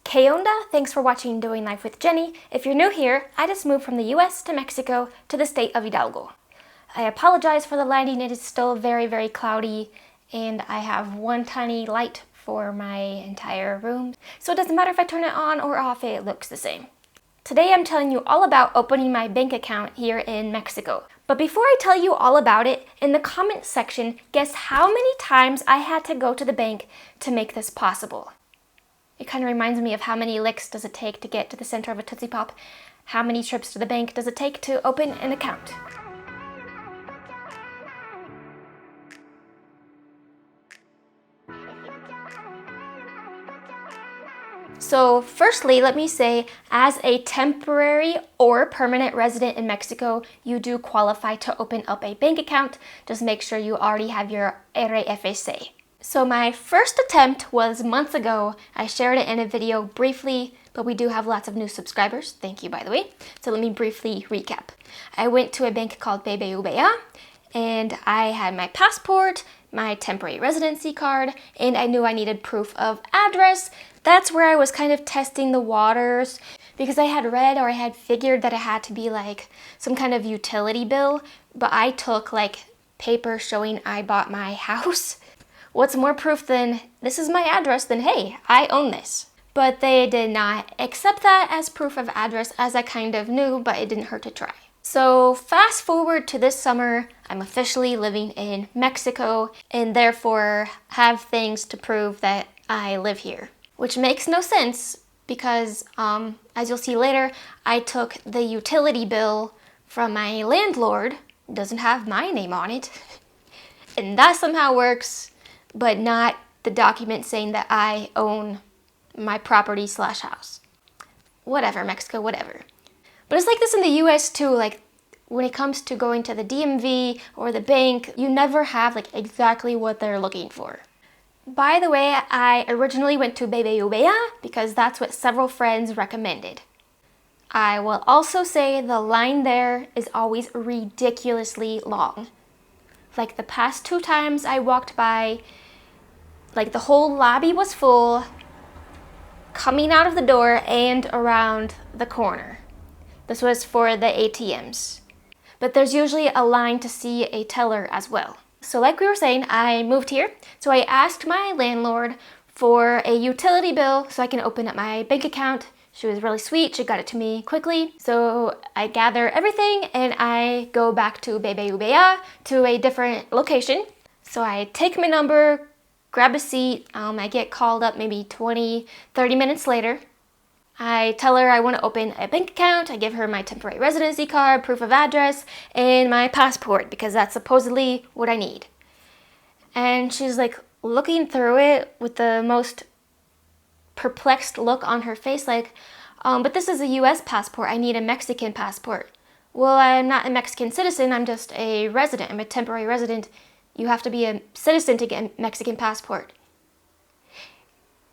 ¿Qué onda? Thanks for watching Doing Life with Jenny. If you're new here, I just moved from the US to Mexico to the state of Hidalgo. I apologize for the lighting, it is still very cloudy, and I have one tiny light for my entire room, so it doesn't matter if I turn it on or off, it looks the same. Today I'm telling you all about opening my bank account here in Mexico. But before I tell you all about it, in the comment section, guess how many times I had to go to the bank to make this possible. It kind of reminds me of how many licks does it take to get to the center of a Tootsie Pop? How many trips to the bank does it take to open an account? So firstly, let me say, as a temporary or permanent resident in Mexico, you do qualify to open up a bank account. Just make sure you already have your RFC. So my first attempt was months ago. I shared it in a video briefly, but we do have lots of new subscribers. Thank you, by the way. So let me briefly recap. I went to a bank called LiQWYD, and I had my passport, my temporary residency card, and I knew I needed proof of address. That's where I was kind of testing the waters because I had read or I had figured that it had to be like some kind of utility bill, but I took like paper showing I bought my house. What's more proof than this is my address than hey, I own this. But they did not accept that as proof of address, as I kind of knew, but it didn't hurt to try. So fast forward to this summer, I'm officially living in Mexico and therefore have things to prove that I live here. Which makes no sense because, as you'll see later, I took the utility bill from my landlord, it doesn't have my name on it, and that somehow works, but not the document saying that I own my property / house. Whatever, Mexico, whatever. But it's like this in the US too, like when it comes to going to the DMV or the bank, you never have like exactly what they're looking for. By the way, I originally went to LiQWYD because that's what several friends recommended. I will also say the line there is always ridiculously long. Like the past 2 times I walked by, like the whole lobby was full, coming out of the door and around the corner. This was for the ATMs. But there's usually a line to see a teller as well. So like we were saying, I moved here. So I asked my landlord for a utility bill so I can open up my bank account. She was really sweet. She got it to me quickly. So I gather everything and I go back to LiQWYD to a different location. So I take my number, grab a seat. I get called up maybe 20, 30 minutes later. I tell her I want to open a bank account. I give her my temporary residency card, proof of address, and my passport because that's supposedly what I need. And she's like looking through it with the most perplexed look on her face like, but this is a US passport. I need a Mexican passport. Well, I'm not a Mexican citizen. I'm just a resident. I'm a temporary resident. You have to be a citizen to get a Mexican passport.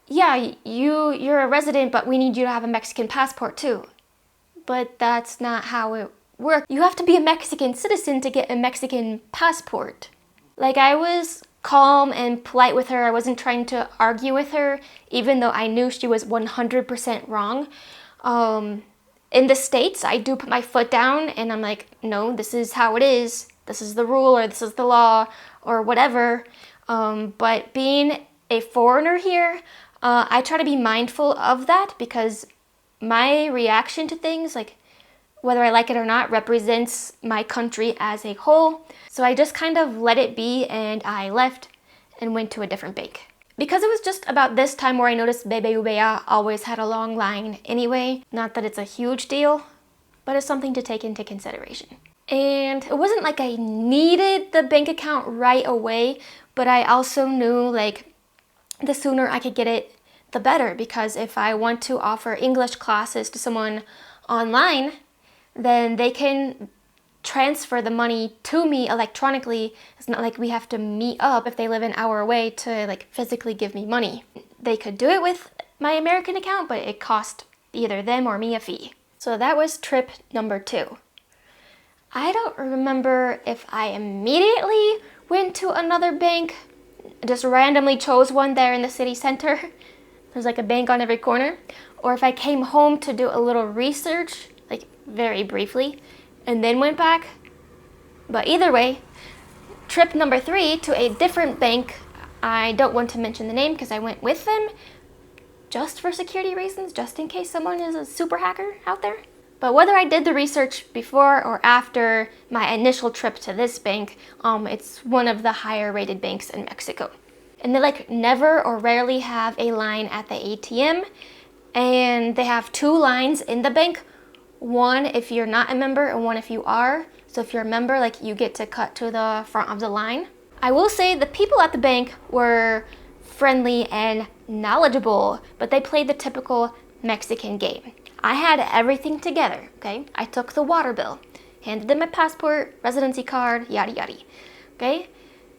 Yeah, you're a resident, but we need you to have a Mexican passport too. But that's not how it works. You have to be a Mexican citizen to get a Mexican passport. Like, I was calm and polite with her. I wasn't trying to argue with her, even though I knew she was 100% wrong. In the States, I do put my foot down and I'm like, no, this is how it is. This is the rule or this is the law or whatever. But being a foreigner here, I try to be mindful of that because my reaction to things, like whether I like it or not, represents my country as a whole. So I just kind of let it be and I left and went to a different bank. Because it was just about this time where I noticed LiQWYD always had a long line anyway. Not that it's a huge deal, but it's something to take into consideration. And it wasn't like I needed the bank account right away, but I also knew like the sooner I could get it, the better, because if I want to offer English classes to someone online, then they can transfer the money to me electronically. It's not like we have to meet up if they live an hour away to like physically give me money. They could do it with my American account, but it cost either them or me a fee. So that was trip number 2. I don't remember if I immediately went to another bank, just randomly chose one there in the city center. there's like a bank on every corner, or if I came home to do a little research, like very briefly, and then went back. But either way, trip number 3 to a different bank. I don't want to mention the name because I went with them just for security reasons, just in case someone is a super hacker out there. But whether I did the research before or after my initial trip to this bank, it's one of the higher rated banks in Mexico. And they like never or rarely have a line at the ATM. And they have 2 lines in the bank. One if you're not a member and one if you are. So if you're a member, like you get to cut to the front of the line. I will say the people at the bank were friendly and knowledgeable, but they played the typical Mexican game. I had everything together, okay? I took the water bill, handed them my passport, residency card, yada yada, okay?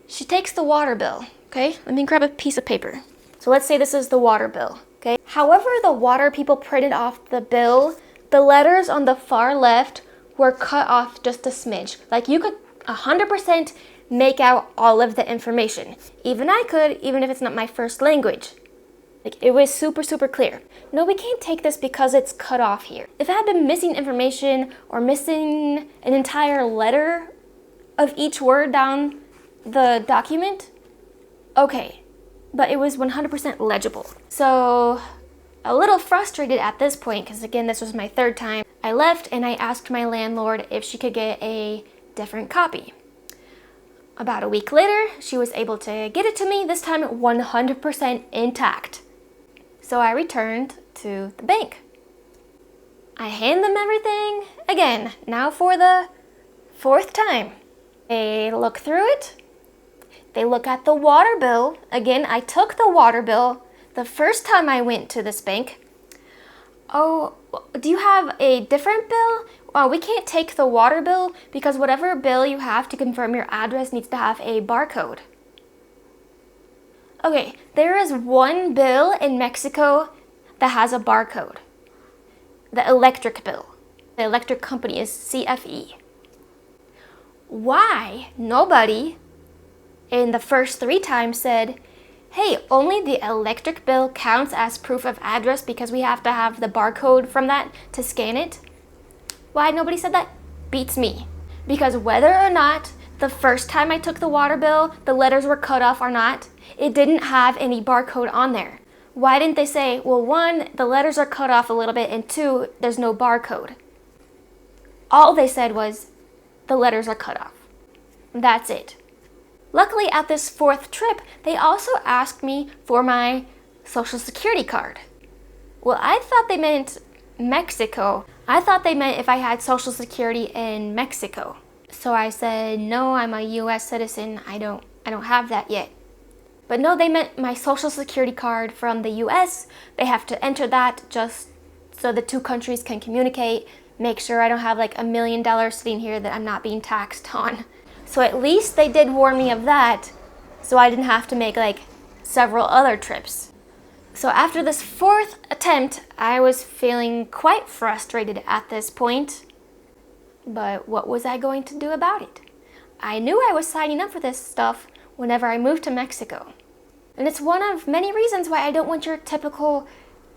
She takes the water bill, okay? Let me grab a piece of paper. So let's say this is the water bill, okay? However the water people printed off the bill, the letters on the far left were cut off just a smidge. Like you could 100% make out all of the information. Even I could, even if it's not my first language. Like it was super, super clear. No, we can't take this because it's cut off here. If it had been missing information or missing an entire letter of each word down the document, okay. But it was 100% legible. So a little frustrated at this point, because again, this was my 3rd time, I left and I asked my landlord if she could get a different copy. About a week later, she was able to get it to me, this time 100% intact. So I returned to the bank. I hand them everything, again, now for the 4th time. They look through it. They look at the water bill. Again, I took the water bill the first time I went to this bank. Oh, do you have a different bill? Well, we can't take the water bill because whatever bill you have to confirm your address needs to have a barcode. Okay, there is one bill in Mexico that has a barcode. The electric bill. The electric company is CFE. Why nobody in the first 3 times said, hey, only the electric bill counts as proof of address because we have to have the barcode from that to scan it? Why nobody said that? Beats me. Because whether or not the first time I took the water bill, the letters were cut off or not, it didn't have any barcode on there. Why didn't they say, well, 1, the letters are cut off a little bit, and 2, there's no barcode? All they said was, the letters are cut off. That's it. Luckily, at this 4th trip, they also asked me for my social security card. Well, I thought they meant Mexico. I thought they meant if I had social security in Mexico. So I said, no, I'm a US citizen. I don't have that yet. But no, they meant my social security card from the US. They have to enter that just so the 2 countries can communicate, make sure I don't have like $1 million sitting here that I'm not being taxed on. So at least they did warn me of that, so I didn't have to make like several other trips. So after this 4th attempt, I was feeling quite frustrated at this point. But what was I going to do about it? I knew I was signing up for this stuff whenever I moved to Mexico. And it's one of many reasons why I don't want your typical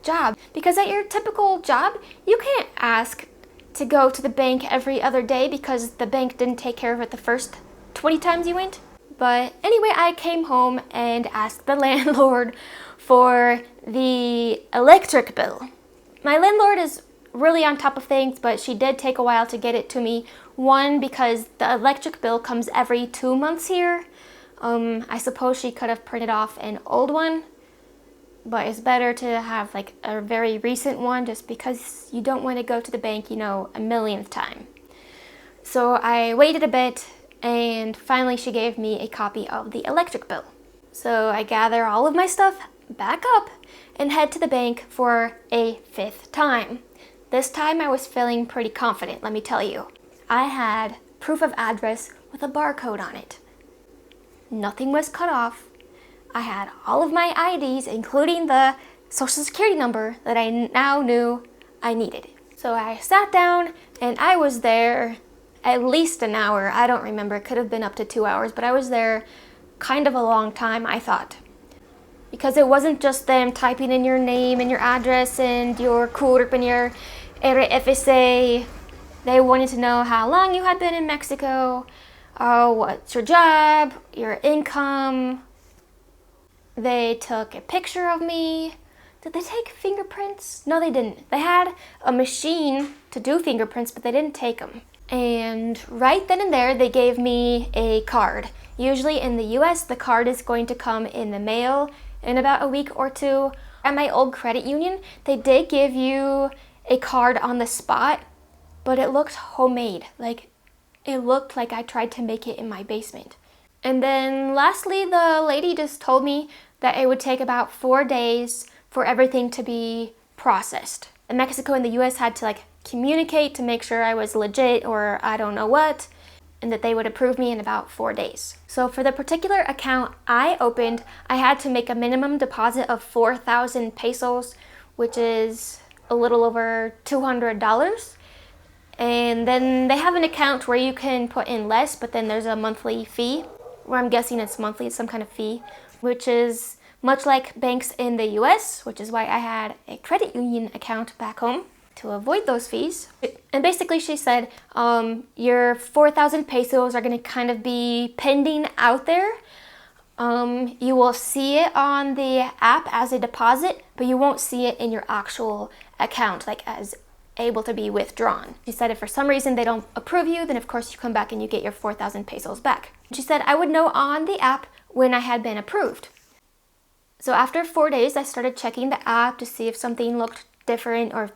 job. Because at your typical job, you can't ask to go to the bank every other day because the bank didn't take care of it the first 20 times you went. But anyway, I came home and asked the landlord for the electric bill. My landlord is really on top of things, but she did take a while to get it to me. 1, because the electric bill comes every 2 months here. I suppose she could have printed off an old one, but it's better to have like a very recent one just because you don't want to go to the bank, a millionth time. So I waited a bit and finally she gave me a copy of the electric bill. So I gather all of my stuff back up and head to the bank for a 5th time. This time I was feeling pretty confident, let me tell you. I had proof of address with a barcode on it. Nothing was cut off. I had all of my IDs, including the social security number that I now knew I needed. So I sat down and I was there at least an hour. I don't remember, it could have been up to 2 hours, but I was there kind of a long time, I thought. because it wasn't just them typing in your name and your address and your CURP and your RFSA. They wanted to know how long you had been in Mexico, what's your job, your income. They took a picture of me. Did they take fingerprints? No, they didn't. They had a machine to do fingerprints, but they didn't take them. And right then and there, they gave me a card. Usually in the US, the card is going to come in the mail in about a week or two. At my old credit union, they did give you a card on the spot, but it looked homemade. Like, it looked like I tried to make it in my basement. And then lastly, the lady just told me that it would take about 4 days for everything to be processed. And Mexico and the US had to communicate to make sure I was legit or I don't know what, and that they would approve me in about 4 days. So for the particular account I opened, I had to make a minimum deposit of 4,000 pesos, which is a little over $200. And then they have an account where you can put in less, but then there's a monthly fee, where I'm guessing it's monthly, it's some kind of fee, which is much like banks in the US, which is why I had a credit union account back home to avoid those fees. And basically she said, your 4,000 pesos are gonna kind of be pending out there. You will see it on the app as a deposit, but you won't see it in your actual account, as able to be withdrawn. She said if for some reason they don't approve you, then of course you come back and you get your 4,000 pesos back. She said I would know on the app when I had been approved. So after 4 days, I started checking the app to see if something looked different or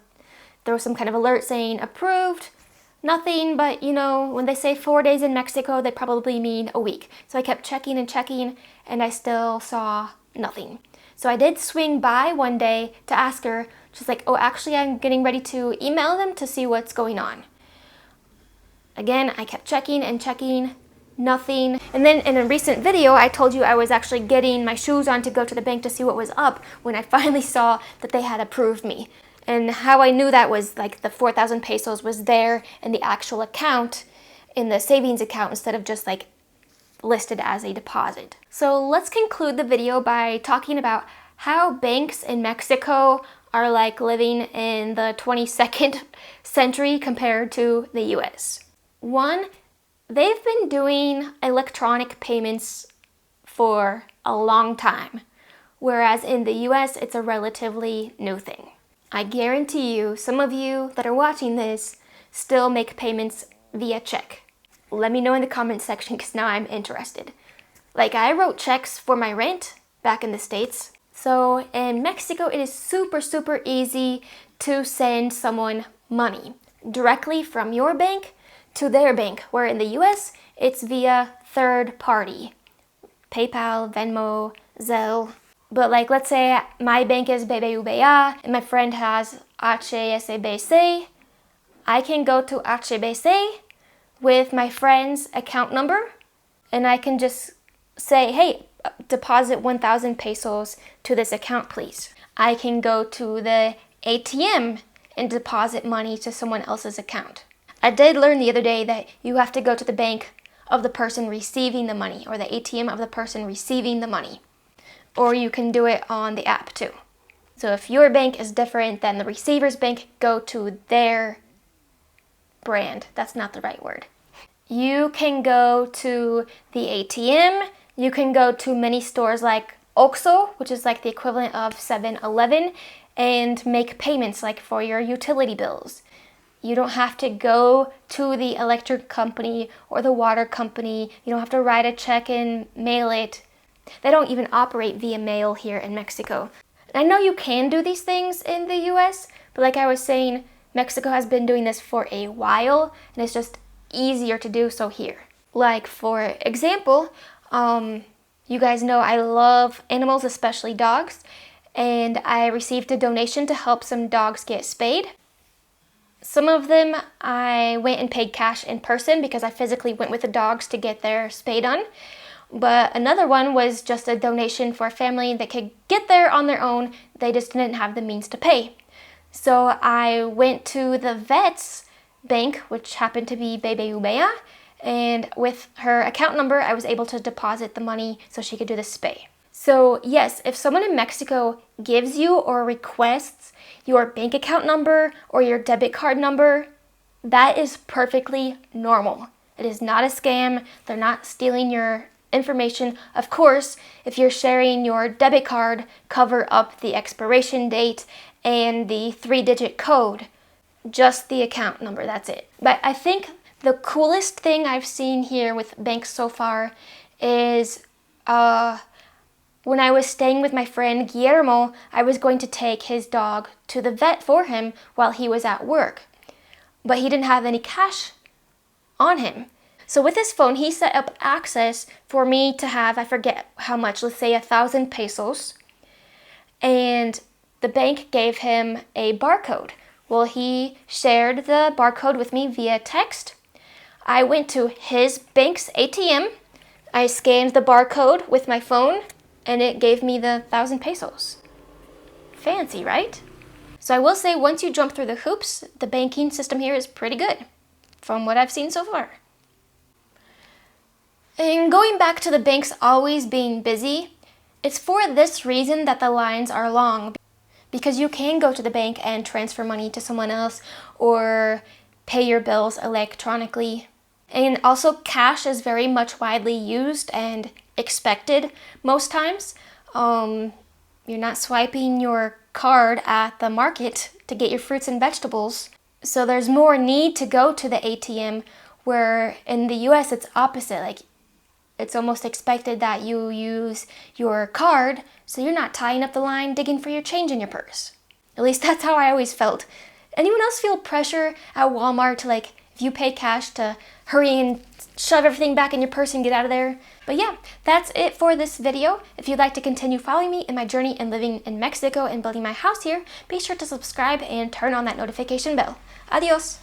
there was some kind of alert saying approved. Nothing, but when they say 4 days in Mexico, they probably mean a week. So I kept checking and checking, and I still saw nothing. So I did swing by one day to ask her. She's like, oh, actually, I'm getting ready to email them to see what's going on. Again, I kept checking and checking, nothing. And then in a recent video, I told you I was actually getting my shoes on to go to the bank to see what was up when I finally saw that they had approved me. And how I knew that was the 4,000 pesos was there in the actual account, in the savings account, instead of just listed as a deposit. So let's conclude the video by talking about how banks in Mexico are living in the 22nd century compared to the US. One, they've been doing electronic payments for a long time, whereas in the US it's a relatively new thing. I guarantee you, some of you that are watching this still make payments via check. Let me know in the comment section because now I'm interested. I wrote checks for my rent back in the States. So in Mexico, it is super, super easy to send someone money directly from your bank to their bank, where in the US, it's via third party. PayPal, Venmo, Zelle. But let's say my bank is BBVA and my friend has HSBC. I can go to HSBC with my friend's account number and I can just say, hey, deposit 1,000 pesos to this account, please. I can go to the ATM and deposit money to someone else's account. I did learn the other day that you have to go to the bank of the person receiving the money or the ATM of the person receiving the money. Or you can do it on the app too. So if your bank is different than the receiver's bank, go to their brand. That's not the right word. You can go to the ATM. You can go to many stores like OXXO, which is the equivalent of 7-Eleven, and make payments for your utility bills. You don't have to go to the electric company or the water company. You don't have to write a check and mail it. They don't even operate via mail here in Mexico. I know you can do these things in the US, but like I was saying, Mexico has been doing this for a while, and it's just easier to do so here. For example, you guys know I love animals, especially dogs, and I received a donation to help some dogs get spayed. Some of them I went and paid cash in person because I physically went with the dogs to get their spay done. But another one was just a donation for a family that could get there on their own. They just didn't have the means to pay. So I went to the vet's bank, which happened to be BBVA, and with her account number, I was able to deposit the money so she could do the spay. So yes, if someone in Mexico gives you or requests your bank account number or your debit card number, that is perfectly normal. It is not a scam. They're not stealing your information. Of course, if you're sharing your debit card, cover up the expiration date and the 3-digit code. Just the account number, that's it. But I think the coolest thing I've seen here with banks so far is when I was staying with my friend Guillermo, I was going to take his dog to the vet for him while he was at work. But he didn't have any cash on him. So with his phone, he set up access for me to have, I forget how much, let's say 1,000 pesos. And the bank gave him a barcode. Well, he shared the barcode with me via text. I went to his bank's ATM. I scanned the barcode with my phone, and it gave me the 1,000 pesos. Fancy, right? So I will say, once you jump through the hoops, the banking system here is pretty good, from what I've seen so far. And going back to the banks always being busy, it's for this reason that the lines are long. Because you can go to the bank and transfer money to someone else or pay your bills electronically. And also, cash is very much widely used and expected most times. You're not swiping your card at the market to get your fruits and vegetables. So there's more need to go to the ATM, where in the US it's opposite. Like, it's almost expected that you use your card, so you're not tying up the line digging for your change in your purse. At least that's how I always felt. Anyone else feel pressure at Walmart to, like, if you pay cash, to hurry and shove everything back in your purse and get out of there? But yeah, that's it for this video. If you'd like to continue following me in my journey in living in Mexico and building my house here, be sure to subscribe and turn on that notification bell. Adios!